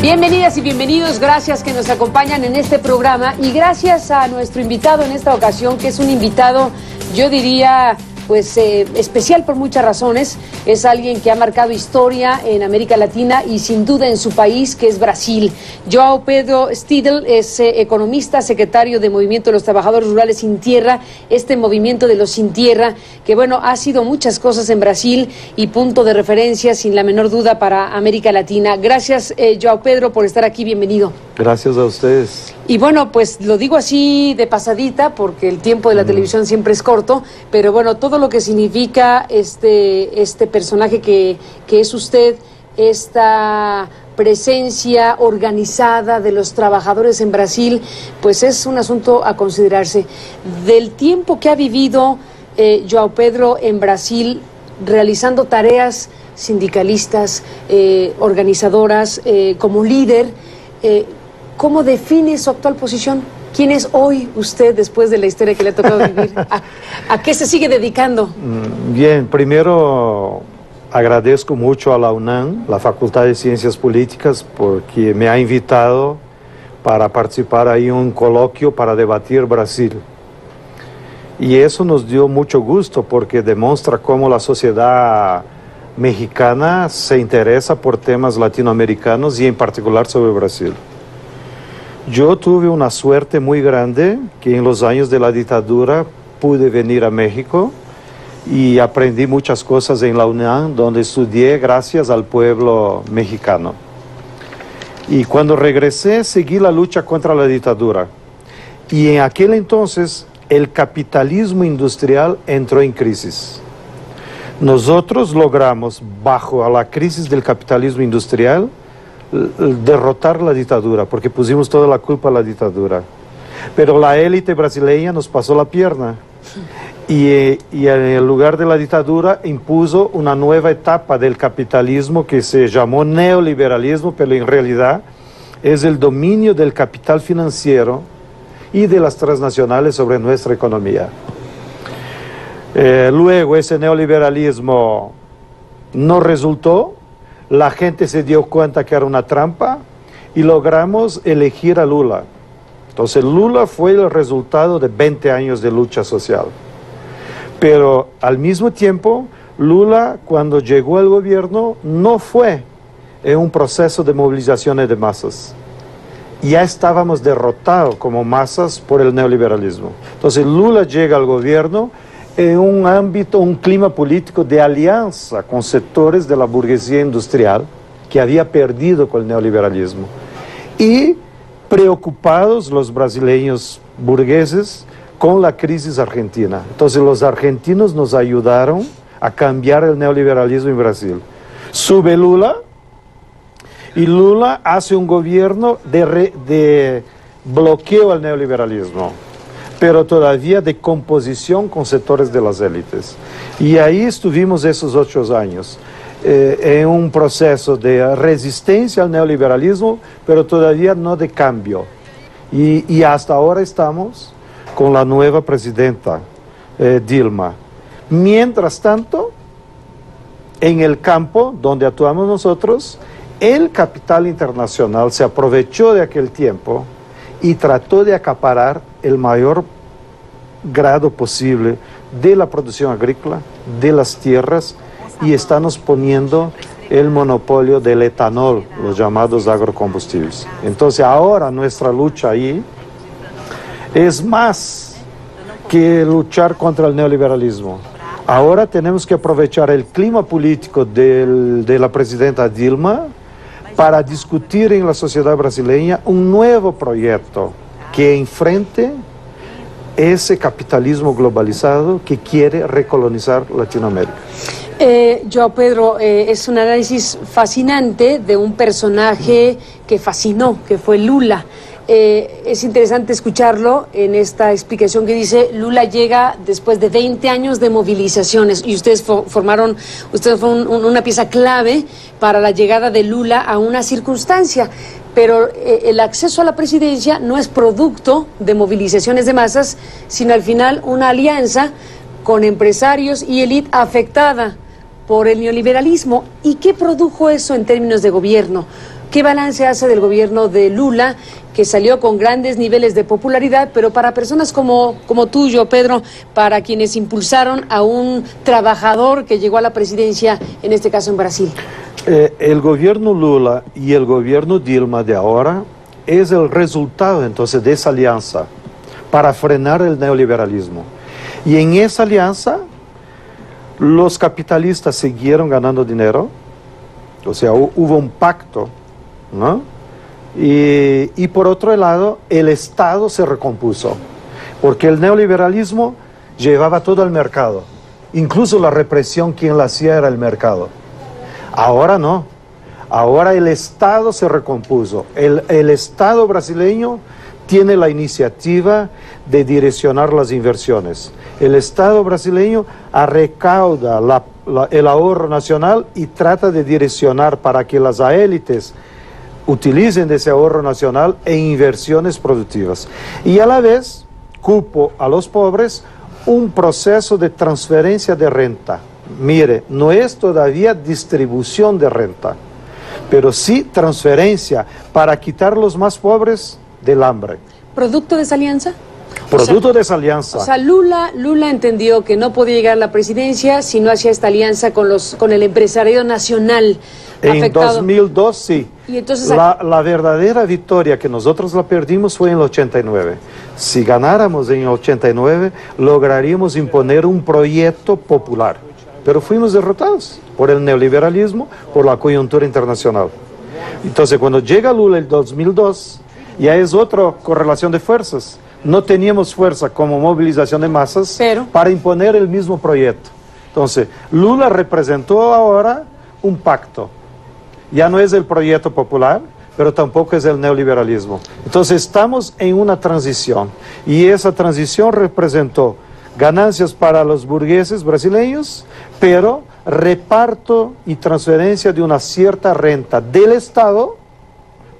Bienvenidas y bienvenidos, gracias que nos acompañan en este programa y gracias a nuestro invitado en esta ocasión, que es un invitado, yo diría, pues especial por muchas razones. Es alguien que ha marcado historia en América Latina y sin duda en su país, que es Brasil. João Pedro Stidl es economista, secretario de Movimiento de los Trabajadores Rurales Sin Tierra, este movimiento de los sin tierra, que bueno, ha sido muchas cosas en Brasil y punto de referencia sin la menor duda para América Latina. Gracias, João Pedro, por estar aquí, bienvenido. Gracias a ustedes. Y bueno, pues lo digo así de pasadita porque el tiempo de la televisión siempre es corto, pero bueno, todo lo que significa este personaje que es usted, esta presencia organizada de los trabajadores en Brasil, pues es un asunto a considerarse. Del tiempo que ha vivido João Pedro en Brasil, realizando tareas sindicalistas, organizadoras, como líder, ¿cómo define su actual posición? ¿Quién es hoy usted después de la historia que le ha tocado vivir? ¿A qué se sigue dedicando? Bien, primero agradezco mucho a la UNAM, la Facultad de Ciencias Políticas, porque me ha invitado para participar ahí en un coloquio para debatir Brasil. Y eso nos dio mucho gusto porque demuestra cómo la sociedad mexicana se interesa por temas latinoamericanos y en particular sobre Brasil. Yo tuve una suerte muy grande que en los años de la dictadura pude venir a México y aprendí muchas cosas en la UNAM, donde estudié gracias al pueblo mexicano. Y cuando regresé, seguí la lucha contra la dictadura. Y en aquel entonces, el capitalismo industrial entró en crisis. Nosotros logramos, bajo la crisis del capitalismo industrial, derrotar la dictadura, porque pusimos toda la culpa a la dictadura. Pero la élite brasileña nos pasó la pierna y en el lugar de la dictadura impuso una nueva etapa del capitalismo que se llamó neoliberalismo, pero en realidad es el dominio del capital financiero y de las transnacionales sobre nuestra economía. Luego ese neoliberalismo no resultó. La gente se dio cuenta que era una trampa y logramos elegir a Lula. Entonces Lula fue el resultado de 20 años de lucha social. Pero al mismo tiempo, Lula, cuando llegó al gobierno, no fue en un proceso de movilizaciones de masas. Ya estábamos derrotados como masas por el neoliberalismo. Entonces Lula llega al gobierno en un ámbito, un clima político de alianza con sectores de la burguesía industrial que había perdido con el neoliberalismo. Y preocupados los brasileños burgueses con la crisis argentina. Entonces los argentinos nos ayudaron a cambiar el neoliberalismo en Brasil. Sube Lula y Lula hace un gobierno de bloqueo al neoliberalismo, pero todavía de composición con sectores de las élites. Y ahí estuvimos esos 8 años, en un proceso de resistencia al neoliberalismo, pero todavía no de cambio. Y hasta ahora estamos con la nueva presidenta, Dilma. Mientras tanto, en el campo donde actuamos nosotros, el capital internacional se aprovechó de aquel tiempo y trató de acaparar el mayor grado posible de la producción agrícola, de las tierras, y estamos poniendo el monopolio del etanol, los llamados agrocombustibles. Entonces ahora nuestra lucha ahí es más que luchar contra el neoliberalismo. Ahora tenemos que aprovechar el clima político de la presidenta Dilma para discutir en la sociedad brasileña un nuevo proyecto que enfrente ese capitalismo globalizado que quiere recolonizar Latinoamérica. João Pedro, es un análisis fascinante de un personaje que fascinó, que fue Lula. Es interesante escucharlo en esta explicación que dice: Lula llega después de 20 años de movilizaciones, y ustedes fueron una pieza clave para la llegada de Lula a una circunstancia. Pero el acceso a la presidencia no es producto de movilizaciones de masas, sino al final una alianza con empresarios y élite afectada por el neoliberalismo. ¿Y qué produjo eso en términos de gobierno? ¿Qué balance hace del gobierno de Lula, que salió con grandes niveles de popularidad, pero para personas como tú y yo, Pedro, para quienes impulsaron a un trabajador que llegó a la presidencia, en este caso en Brasil? El gobierno Lula y el gobierno Dilma de ahora es el resultado entonces de esa alianza para frenar el neoliberalismo. Y en esa alianza los capitalistas siguieron ganando dinero, o sea, hubo un pacto, ¿no? Y por otro lado, el Estado se recompuso, porque el neoliberalismo llevaba todo al mercado, incluso la represión quien la hacía era el mercado. Ahora no, ahora el Estado se recompuso, el Estado brasileño tiene la iniciativa de direccionar las inversiones. El Estado brasileño recauda el ahorro nacional y trata de direccionar para que las élites utilicen ese ahorro nacional en inversiones productivas. Y a la vez, cupo a los pobres un proceso de transferencia de renta. Mire, no es todavía distribución de renta, pero sí transferencia para quitar los más pobres del hambre. ¿Producto de esa alianza? Producto de esa alianza. O sea, Lula entendió que no podía llegar a la presidencia si no hacía esta alianza con el empresariado nacional afectado. En 2002 sí. Y entonces la verdadera victoria que nosotros la perdimos fue en el 89. Si ganáramos en el 89, lograríamos imponer un proyecto popular. Pero fuimos derrotados por el neoliberalismo, por la coyuntura internacional. Entonces, cuando llega Lula en 2002, ya es otra correlación de fuerzas. No teníamos fuerza como movilización de masas para imponer el mismo proyecto. Entonces, Lula representó ahora un pacto. Ya no es el proyecto popular, pero tampoco es el neoliberalismo. Entonces, estamos en una transición. Y esa transición representó ganancias para los burgueses brasileños, pero reparto y transferencia de una cierta renta del Estado,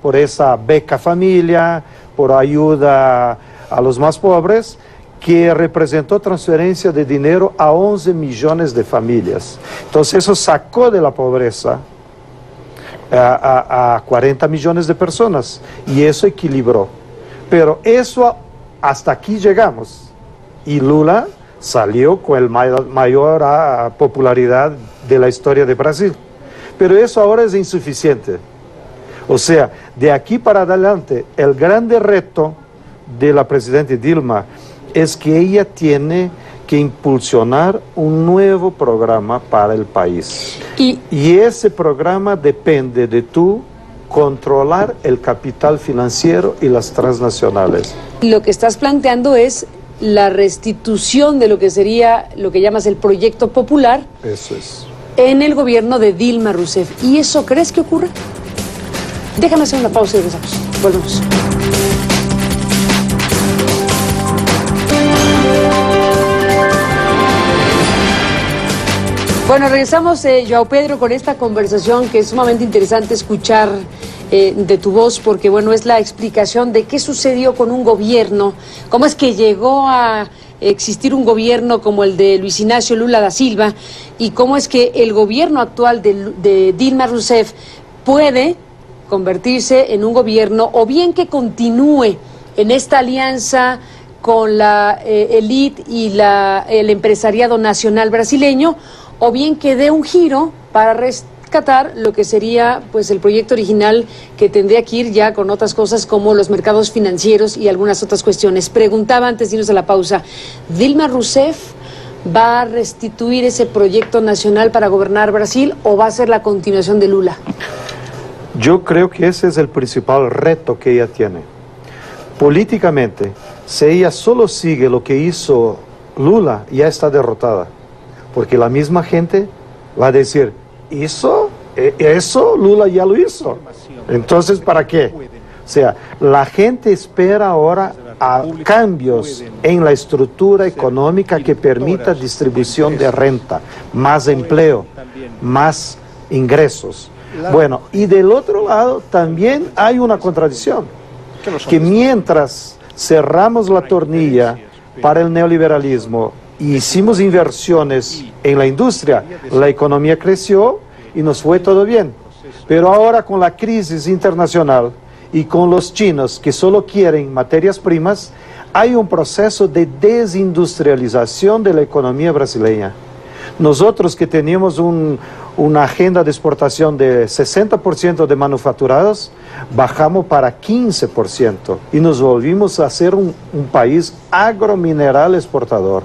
por esa beca familia, por ayuda a los más pobres, que representó transferencia de dinero a 11 millones de familias. Entonces eso sacó de la pobreza a 40 millones de personas y eso equilibró. Pero eso, hasta aquí llegamos. Y Lula salió con el mayor popularidad de la historia de Brasil. Pero eso ahora es insuficiente. O sea, de aquí para adelante, el grande reto de la presidenta Dilma es que ella tiene que impulsionar un nuevo programa para el país. Y ese programa depende de tú controlar el capital financiero y las transnacionales. Lo que estás planteando es la restitución de lo que sería, lo que llamas el proyecto popular. Eso es. En el gobierno de Dilma Rousseff. ¿Y eso crees que ocurre? Déjame hacer una pausa y regresamos. Volvemos. Bueno, regresamos, Joao Pedro, con esta conversación que es sumamente interesante escuchar de tu voz, porque bueno, es la explicación de qué sucedió con un gobierno, cómo es que llegó a existir un gobierno como el de Luis Ignacio Lula da Silva y cómo es que el gobierno actual de Dilma Rousseff puede convertirse en un gobierno o bien que continúe en esta alianza con la élite y el empresariado nacional brasileño, o bien que dé un giro para rescatar lo que sería pues el proyecto original, que tendría que ir ya con otras cosas como los mercados financieros y algunas otras cuestiones. Preguntaba antes de irnos a la pausa, ¿Dilma Rousseff va a restituir ese proyecto nacional para gobernar Brasil o va a ser la continuación de Lula? Yo creo que ese es el principal reto que ella tiene. Políticamente, si ella solo sigue lo que hizo Lula, ya está derrotada. Porque la misma gente va a decir, eso Lula ya lo hizo. Entonces, ¿para qué? O sea, la gente espera ahora a cambios en la estructura económica que permita distribución de renta, más empleo, más ingresos. Bueno, y del otro lado también hay una contradicción, que mientras cerramos la tornilla para el neoliberalismo y hicimos inversiones en la industria, la economía creció y nos fue todo bien. Pero ahora con la crisis internacional y con los chinos que solo quieren materias primas, hay un proceso de desindustrialización de la economía brasileña. Nosotros que teníamos una agenda de exportación de 60% de manufacturados, bajamos para 15% y nos volvimos a ser un país agromineral exportador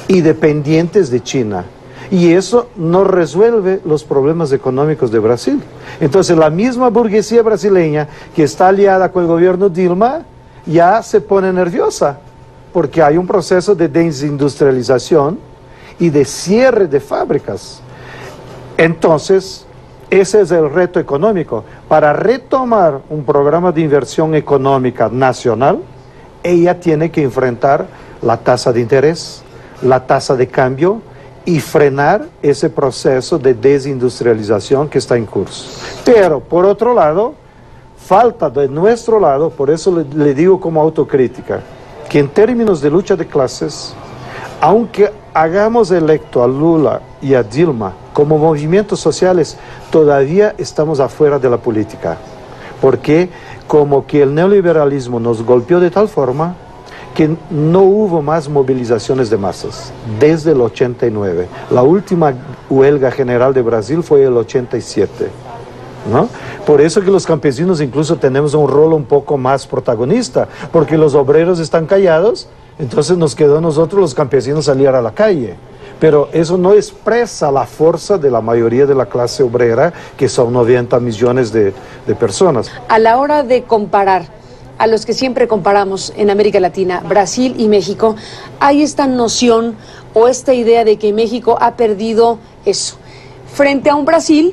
y dependientes de China. Y eso no resuelve los problemas económicos de Brasil. Entonces la misma burguesía brasileña que está aliada con el gobierno Dilma ya se pone nerviosa porque hay un proceso de desindustrialización y de cierre de fábricas. Entonces, ese es el reto económico. Para retomar un programa de inversión económica nacional, ella tiene que enfrentar la tasa de interés, la tasa de cambio y frenar ese proceso de desindustrialización que está en curso. Pero, por otro lado, falta de nuestro lado, por eso le digo como autocrítica, que en términos de lucha de clases, aunque hagamos electo a Lula y a Dilma como movimientos sociales, todavía estamos afuera de la política, porque como que el neoliberalismo nos golpeó de tal forma que no hubo más movilizaciones de masas desde el 89. La última huelga general de Brasil fue el 87, ¿no? Por eso que los campesinos incluso tenemos un rol un poco más protagonista, porque los obreros están callados, entonces nos quedó a nosotros los campesinos salir a la calle. Pero eso no expresa la fuerza de la mayoría de la clase obrera, que son 90 millones de personas. A la hora de comparar a los que siempre comparamos en América Latina, Brasil y México, hay esta noción o esta idea de que México ha perdido eso. Frente a un Brasil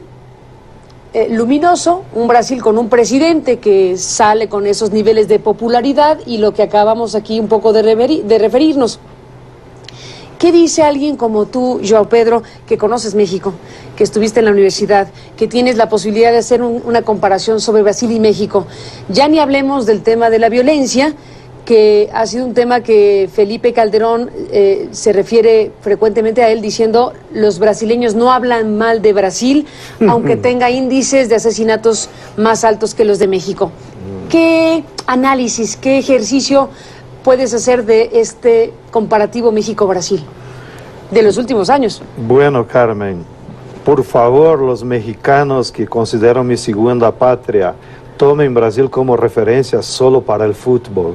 luminoso, un Brasil con un presidente que sale con esos niveles de popularidad y lo que acabamos aquí un poco de referirnos. ¿Qué dice alguien como tú, João Pedro, que conoces México, que estuviste en la universidad, que tienes la posibilidad de hacer una comparación sobre Brasil y México? Ya ni hablemos del tema de la violencia, que ha sido un tema que Felipe Calderón se refiere frecuentemente a él diciendo los brasileños no hablan mal de Brasil, aunque tenga índices de asesinatos más altos que los de México. ¿Qué análisis, qué ejercicio puedes hacer de este comparativo México-Brasil de los últimos años? Bueno, Carmen, por favor, los mexicanos que consideran mi segunda patria, tomen Brasil como referencia solo para el fútbol.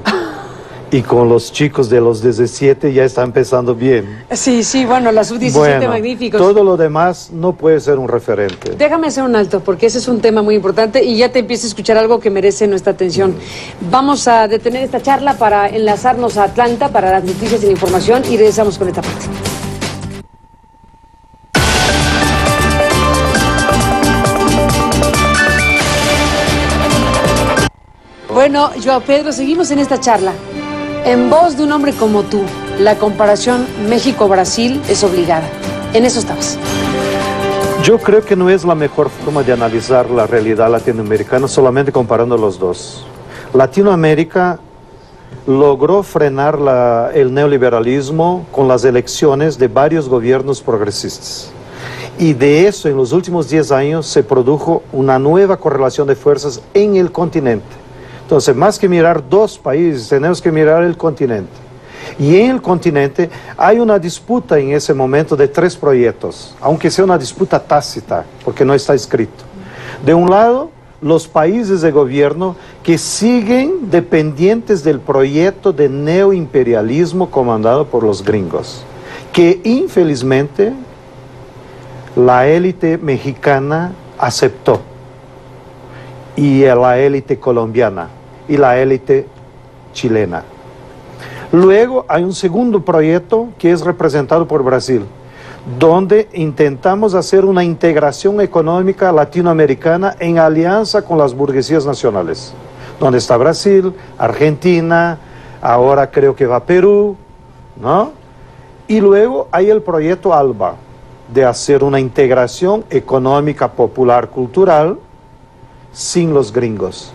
Y con los chicos de los 17 ya está empezando bien. Sí, sí, bueno, la sub-17 magníficos. Todo lo demás no puede ser un referente. Déjame hacer un alto, porque ese es un tema muy importante y ya te empiezo a escuchar algo que merece nuestra atención. Vamos a detener esta charla para enlazarnos a Atlanta para las noticias y la información y regresamos con esta parte. Bueno, João Pedro, seguimos en esta charla. En voz de un hombre como tú, la comparación México-Brasil es obligada. En eso estabas. Yo creo que no es la mejor forma de analizar la realidad latinoamericana solamente comparando los dos. Latinoamérica logró frenar el neoliberalismo con las elecciones de varios gobiernos progresistas. Y de eso, en los últimos 10 años, se produjo una nueva correlación de fuerzas en el continente. Entonces, más que mirar dos países, tenemos que mirar el continente. Y en el continente hay una disputa en ese momento de 3 proyectos, aunque sea una disputa tácita, porque no está escrito. De un lado, los países de gobierno que siguen dependientes del proyecto de neoimperialismo comandado por los gringos, que infelizmente la élite mexicana aceptó, y la élite colombiana y la élite chilena. Luego hay un segundo proyecto que es representado por Brasil, donde intentamos hacer una integración económica latinoamericana en alianza con las burguesías nacionales, donde está Brasil, Argentina, ahora creo que va Perú, ¿no? Y luego hay el proyecto ALBA, de hacer una integración económica, popular, cultural, sin los gringos.